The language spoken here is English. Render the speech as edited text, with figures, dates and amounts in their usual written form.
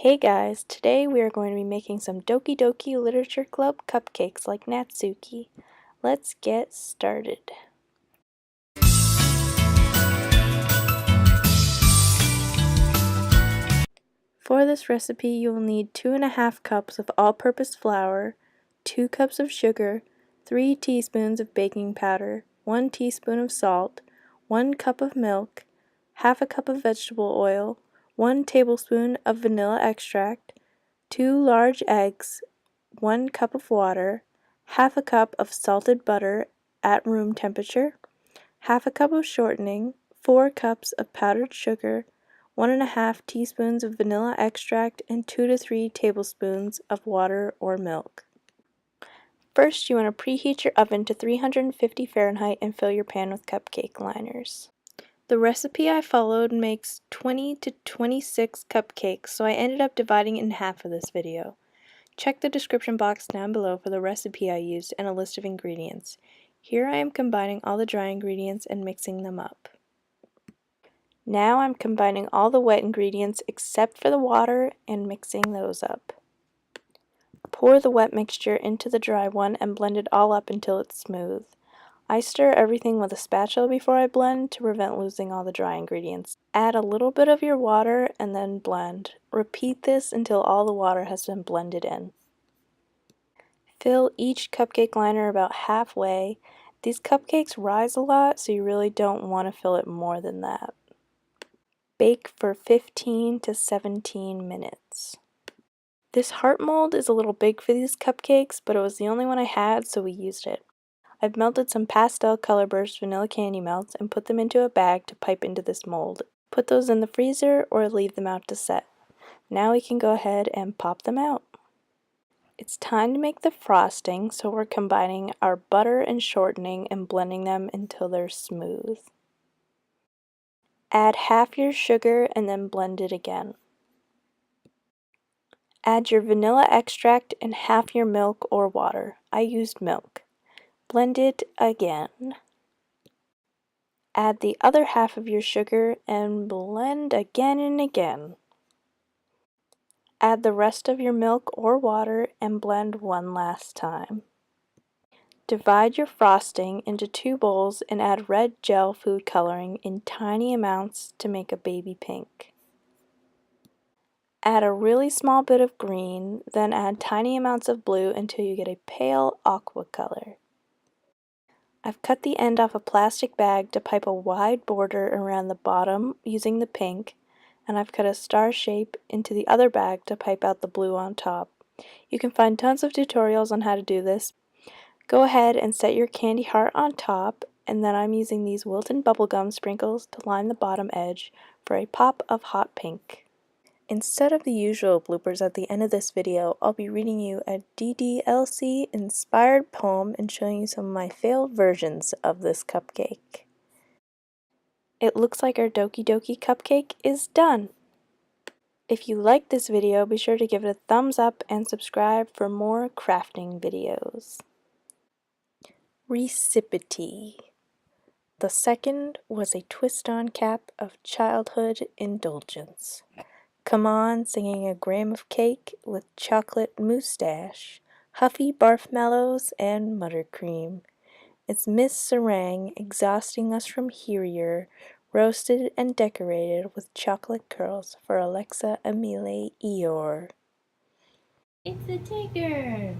Hey guys, today we are going to be making some Doki Doki Literature Club cupcakes like Natsuki. Let's get started. For this recipe you will need 2½ cups of all-purpose flour, 2 cups of sugar, 3 teaspoons of baking powder, 1 teaspoon of salt, 1 cup of milk, ½ cup of vegetable oil, 1 tablespoon of vanilla extract, 2 large eggs, 1 cup of water, ½ cup of salted butter at room temperature, ½ cup of shortening, 4 cups of powdered sugar, 1½ teaspoons of vanilla extract, and 2 to 3 tablespoons of water or milk. First, you want to preheat your oven to 350 Fahrenheit and fill your pan with cupcake liners. The recipe I followed makes 20 to 26 cupcakes, so I ended up dividing it in half for this video. Check the description box down below for the recipe I used and a list of ingredients. Here I am combining all the dry ingredients and mixing them up. Now I'm combining all the wet ingredients except for the water and mixing those up. Pour the wet mixture into the dry one and blend it all up until it's smooth. I stir everything with a spatula before I blend to prevent losing all the dry ingredients. Add a little bit of your water and then blend. Repeat this until all the water has been blended in. Fill each cupcake liner about halfway. These cupcakes rise a lot, so you really don't want to fill it more than that. Bake for 15 to 17 minutes. This heart mold is a little big for these cupcakes, but it was the only one I had, so we used it. I've melted some pastel color burst vanilla candy melts and put them into a bag to pipe into this mold. Put those in the freezer or leave them out to set. Now we can go ahead and pop them out. It's time to make the frosting, so we're combining our butter and shortening and blending them until they're smooth. Add half your sugar and then blend it again. Add your vanilla extract and half your milk or water. I used milk. Blend it again. Add the other half of your sugar and blend again and again. Add the rest of your milk or water and blend one last time. Divide your frosting into 2 bowls and add red gel food coloring in tiny amounts to make a baby pink. Add a really small bit of green, then add tiny amounts of blue until you get a pale aqua color. I've cut the end off a plastic bag to pipe a wide border around the bottom using the pink, and I've cut a star shape into the other bag to pipe out the blue on top. You can find tons of tutorials on how to do this. Go ahead and set your candy heart on top, and then I'm using these Wilton bubblegum sprinkles to line the bottom edge for a pop of hot pink. Instead of the usual bloopers at the end of this video, I'll be reading you a DDLC inspired poem and showing you some of my failed versions of this cupcake. It looks like our Doki Doki cupcake is done! If you liked this video, be sure to give it a thumbs up and subscribe for more crafting videos. Recipe. The second was a twist-on cap of childhood indulgence. Come on, singing a gram of cake with chocolate moustache, huffy barfmallows, and buttercream. It's Miss Serang exhausting us from here, roasted and decorated with chocolate curls for Alexa Emile Eeyore. It's a tiger!